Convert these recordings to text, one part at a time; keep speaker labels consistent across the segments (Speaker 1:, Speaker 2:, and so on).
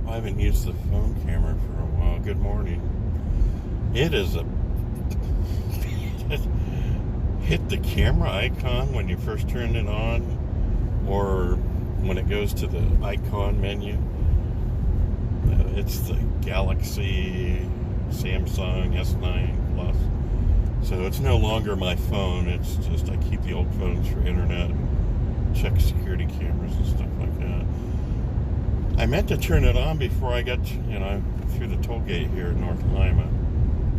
Speaker 1: I haven't used the phone camera for a while. Good morning. It is a... hit the camera icon when you first turn it on, or when it goes to the icon menu. It's the Galaxy Samsung S9 Plus. So it's no longer my phone. It's just I keep the old phones for internet and check security cameras and stuff like that. I meant to turn it on before I got, through the toll gate here in North Lima.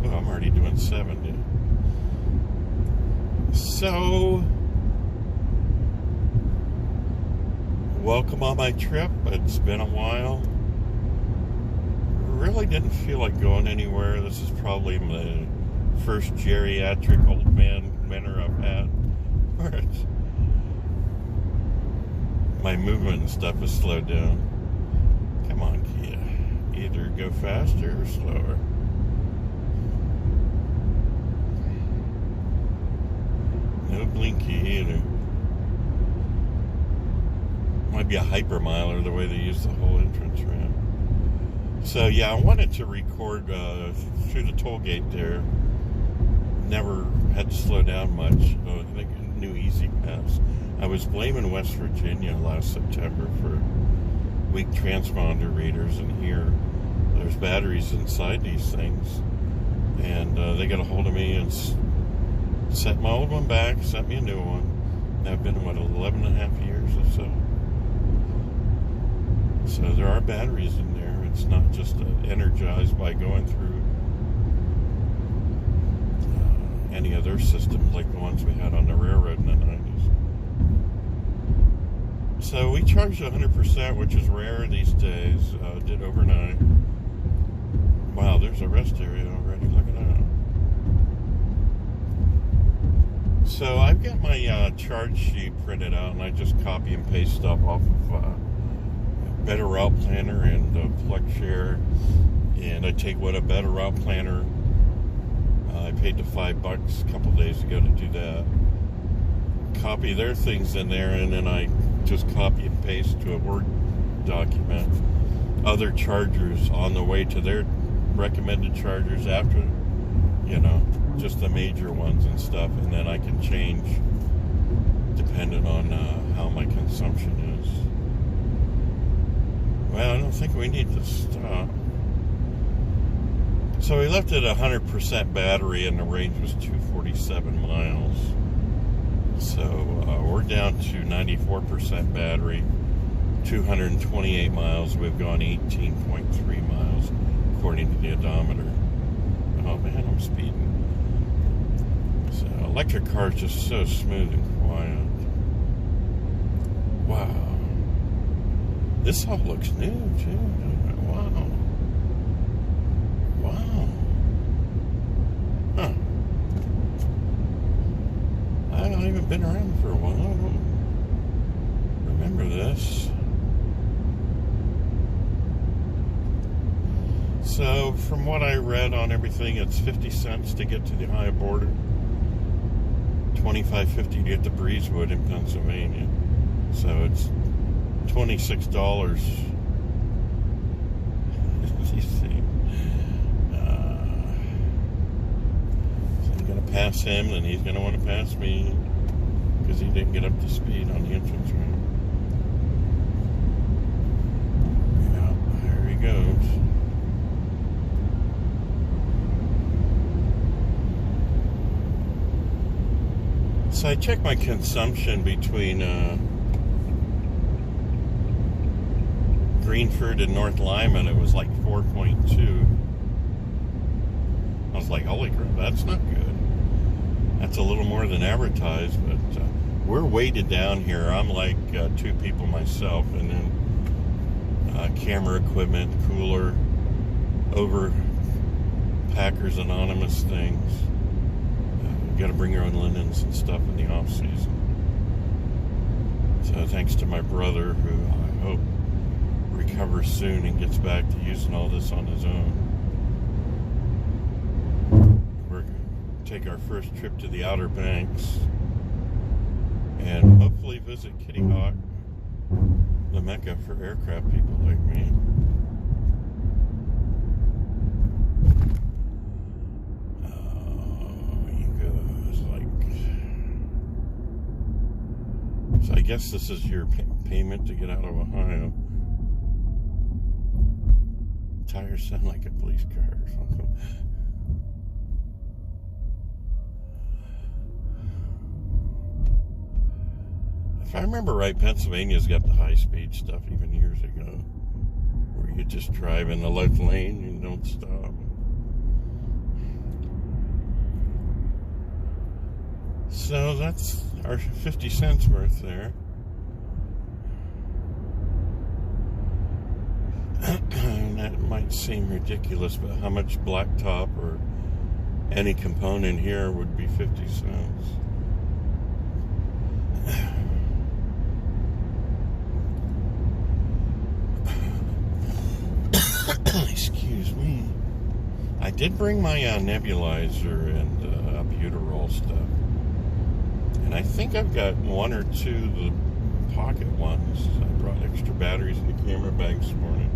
Speaker 1: Oh, I'm already doing 70. So, welcome on my trip. It's been a while. Really didn't feel like going anywhere. This is probably my first geriatric old man winter I've had. Where my movement and stuff has slowed down. Come on, Kia. Either go faster or slower. No blinky either. Might be a hypermiler the way they use the whole entrance ramp. So yeah, I wanted to record through the toll gate there. Never had to slow down much. I think new Easy Pass. I was blaming West Virginia last September for weak transponder readers, and here there's batteries inside these things, and they got a hold of me and set my old one back, sent me a new one. I've been 11 and a half years or so. So there are batteries in there. It's not just energized by going through any other systems like the ones we had on the railroad in the 90s. So we charged 100%, which is rare these days. Did overnight. Wow, there's a rest area already. Look at that. So I've got my charge sheet printed out, and I just copy and paste stuff off of Better Route Planner and PlugShare. And I take what a Better Route Planner. I paid the $5 a couple days ago to do that. Copy their things in there, and then I just copy and paste to a Word document other chargers on the way to their recommended chargers after, just the major ones and stuff, and then I can change depending on how my consumption is. Well, I don't think we need to stop. So we left it at 100% battery, and the range was 247 miles. So we're down to 94% battery, 228 miles. We've gone 18.3 miles, according to the odometer. Oh man, I'm speeding. So electric car is just so smooth and quiet. Wow. This all looks new, too. Wow. Wow. Huh. I haven't even been around for a while. I don't remember this. So, from what I read on everything, it's 50 cents to get to the Ohio border. $25.50 to get to Breezewood in Pennsylvania. So it's $26. These things. So I'm going to pass him, and he's going to want to pass me because he didn't get up to speed on the entrance ramp. Yeah, there he goes. So I checked my consumption between Greenford and North Lima, and it was like 4.2. I was like, holy crap, that's not good. That's a little more than advertised, but we're weighted down here. I'm like two people myself, and then camera equipment, cooler, over Packers Anonymous things. You got to bring your own linens and stuff in the off season. So thanks to my brother, who I hope recovers soon and gets back to using all this on his own. We're going to take our first trip to the Outer Banks and hopefully visit Kitty Hawk, the mecca for aircraft people like me. So I guess this is your payment to get out of Ohio. Tires sound like a police car or something. If I remember right, Pennsylvania's got the high-speed stuff even years ago, where you just drive in the left lane and don't stop. So that's our 50 cents worth there. And that might seem ridiculous, but how much blacktop or any component here would be 50 cents? Excuse me. I did bring my nebulizer and albuterol stuff. And I think I've got one or two of the pocket ones. I brought extra batteries in the camera bag this morning.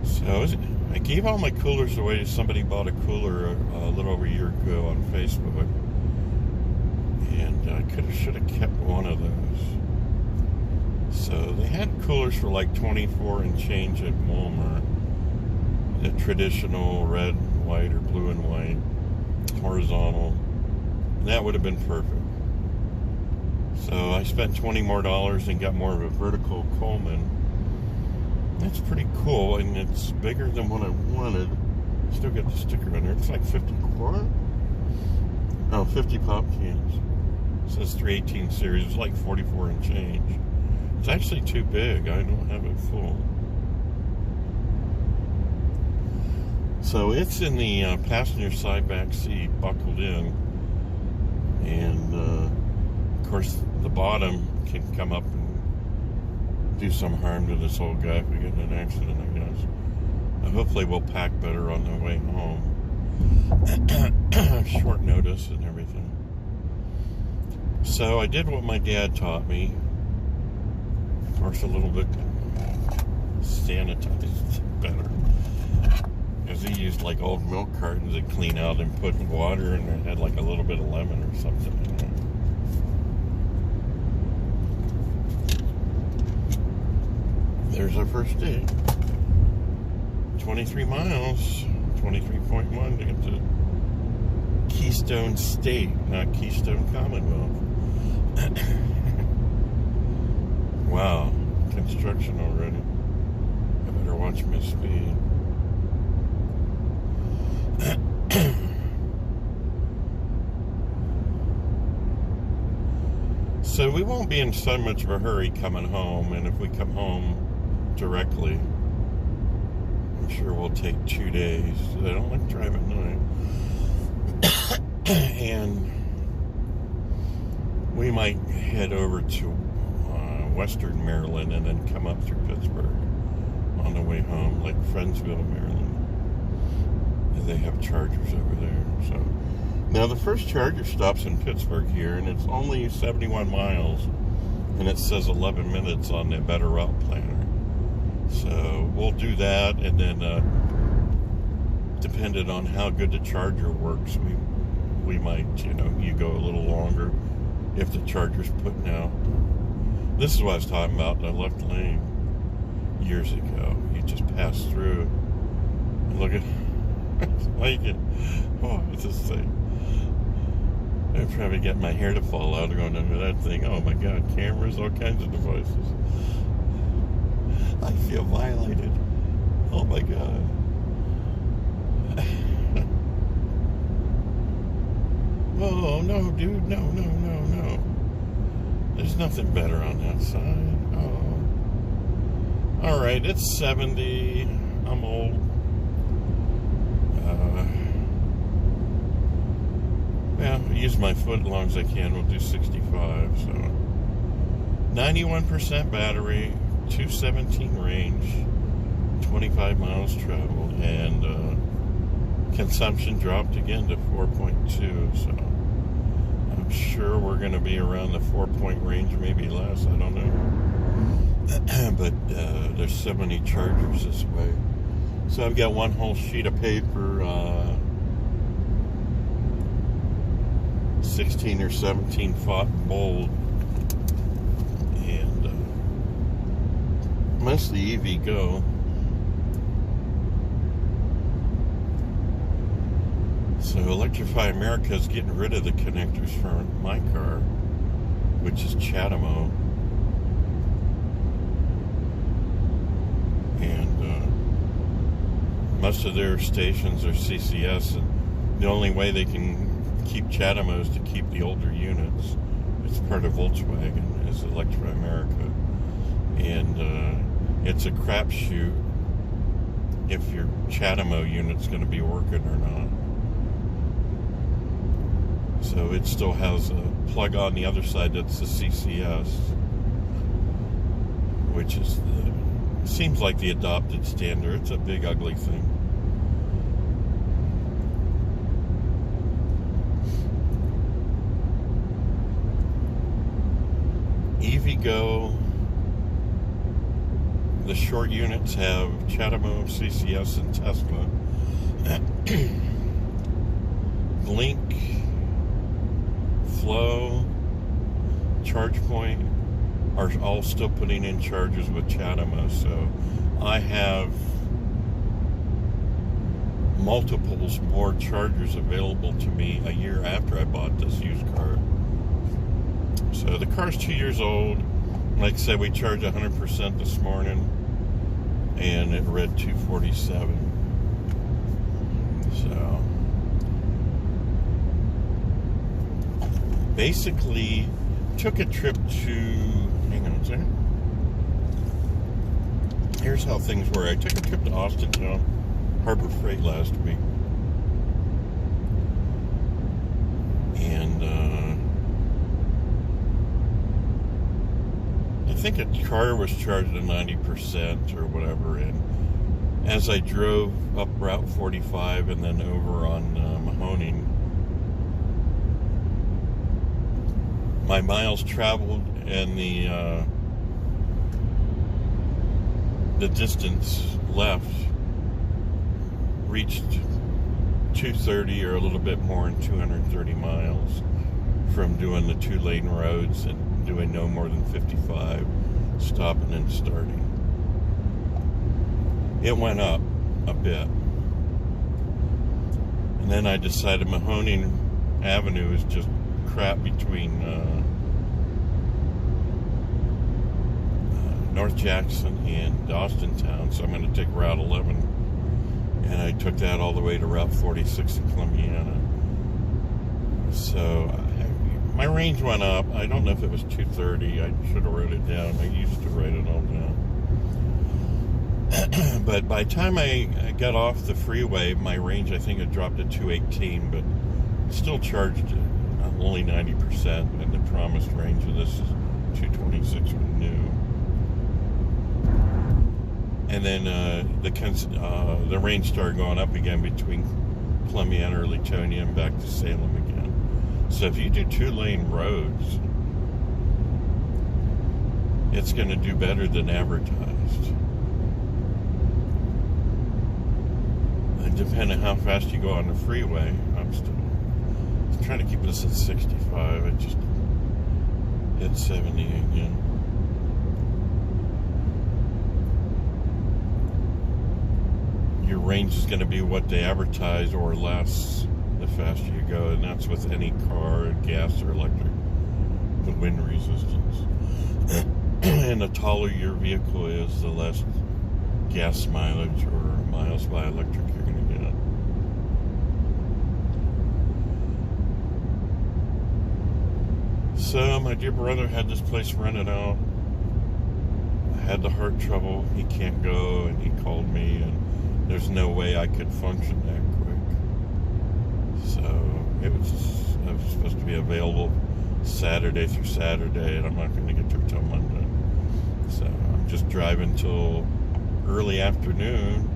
Speaker 1: So I gave all my coolers away. Somebody bought a cooler a little over a year ago on Facebook. And I should have kept one of those. So they had coolers for like $24 and change at Walmart. The traditional red, white, or blue and white, horizontal. And that would have been perfect. So I spent $20 more and got more of a vertical Coleman. That's pretty cool, and it's bigger than what I wanted. Still got the sticker on there. It's like 50 quart? Oh, 50 pop cans. It says 318 series. It's like 44 and change. It's actually too big. I don't have it full. So it's in the passenger side back seat, buckled in. And, of course, the bottom can come up and do some harm to this old guy if we get in an accident, I guess. Hopefully we'll pack better on the way home. Short notice and everything. So I did what my dad taught me. Of course, a little bit sanitized better. Because he used like old milk cartons to clean out and put in water, and it had like a little bit of lemon or something in there. There's our first day. 23 miles, 23.1 to get to Keystone State, not Keystone Commonwealth. Wow, construction already. I better watch my speed. So we won't be in so much of a hurry coming home, and if we come home directly, I'm sure we'll take 2 days. I don't like to drive at night. And we might head over to Western Maryland and then come up through Pittsburgh on the way home, like Friendsville, Maryland. They have chargers over there. So now the first charger stops in Pittsburgh here, and it's only 71 miles, and it says 11 minutes on the Better Route Planner. So we'll do that, and then depending on how good the charger works, we might, you go a little longer if the charger's putting out. This is what I was talking about, the left lane years ago. You just pass through and look at like it. Oh, it's this thing. I'm trying to get my hair to fall out going under that thing. Oh my God, cameras, all kinds of devices. I feel violated. Oh my God. Oh no, dude, no. There's nothing better on that side. Oh. Alright, it's 70. I'm old. Yeah, I'll use my foot as long as I can. We'll do 65. So 91% battery, 217 range, 25 miles traveled, and consumption dropped again to 4.2. So I'm sure we're going to be around the 4-point range, maybe less. I don't know. But there's so many chargers this way. So I've got one whole sheet of paper, 16 or 17 font bold, and mostly EV Go. So Electrify America is getting rid of the connectors for my car, which is Chatamo. And most of their stations are CCS, and the only way they can keep Chatamo is to keep the older units. It's part of Volkswagen, is Electrify America. And it's a crapshoot if your Chatamo unit's going to be working or not. So it still has a plug on the other side that's the CCS, which is seems like the adopted standard. It's a big ugly thing. EVgo, the short units have Chatamo, CCS, and Tesla. Blink, Flow, ChargePoint are all still putting in chargers with Chatamo. So I have multiples more chargers available to me a year after I bought this used car. So the car's 2 years old. Like I said, we charged 100% this morning, and it read 247. So basically took a trip to, hang on a second. Here's how things were. I took a trip to Austintown Harbor Freight last week. And I think a car was charged at 90% or whatever. And as I drove up Route 45 and then over on Mahoning, my miles traveled and the distance left reached 230 or a little bit more than 230 miles from doing the 2-lane roads and doing no more than 55, stopping and starting. It went up a bit. And then I decided Mahoning Avenue is just crap between North Jackson and Austintown, so I'm going to take Route 11, and I took that all the way to Route 46 in Columbiana. So my range went up. I don't know if it was 230. I should have wrote it down. I used to write it all down. But by the time I got off the freeway, my range I think had dropped to 218, but still charged only 90%, and the promised range of this is 226 when new. And then the range started going up again between Columbiana or Latonia and back to Salem again. So if you do 2-lane roads, it's going to do better than advertised. And depending on how fast you go on the freeway, I'm still trying to keep this at 65. I just hit 70 again. Your range is going to be what they advertise or less the faster you go, and that's with any car, gas or electric, the wind resistance. And the taller your vehicle is, the less gas mileage or miles by electric you're going to get. So my dear brother had this place rented out. I had the heart trouble. He can't go, and he called me, and there's no way I could function that quick. So I was supposed to be available Saturday through Saturday, and I'm not going to get there till Monday. So I'm just driving till early afternoon.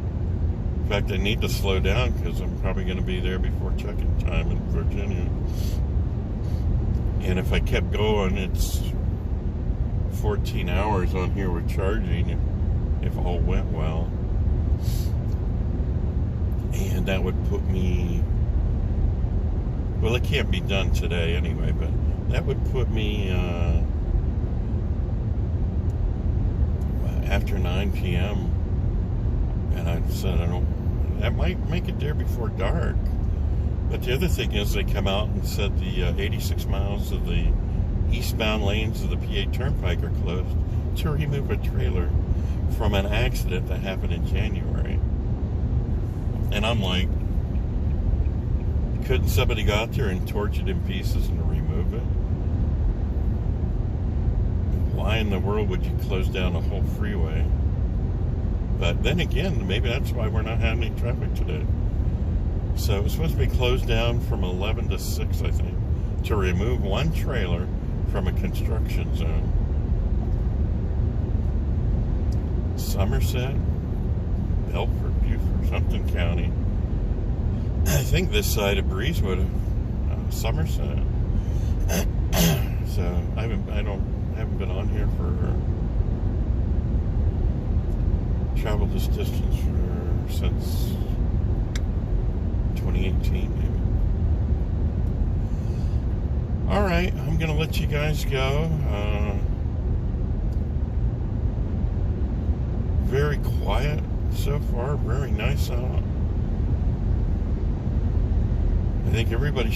Speaker 1: In fact, I need to slow down because I'm probably going to be there before check-in time in Virginia. And if I kept going, it's 14 hours on here with charging if all went well. And that would put me, well, it can't be done today anyway, but that would put me after 9 p.m. And I said, that might make it there before dark. But the other thing is, they come out and said the 86 miles of the eastbound lanes of the PA Turnpike are closed to remove a trailer from an accident that happened in January. And I'm like, couldn't somebody go out there and torch it in pieces and remove it? Why in the world would you close down a whole freeway? But then again, maybe that's why we're not having any traffic today. So it was supposed to be closed down from 11 to 6, I think, to remove one trailer from a construction zone. Somerset, Belford, Beaufort, something county. I think this side of Breezewood, Somerset. So I haven't been on here for traveled this distance since 2018, maybe. All right, I'm gonna let you guys go. Very quiet so far. Very nice out. I think everybody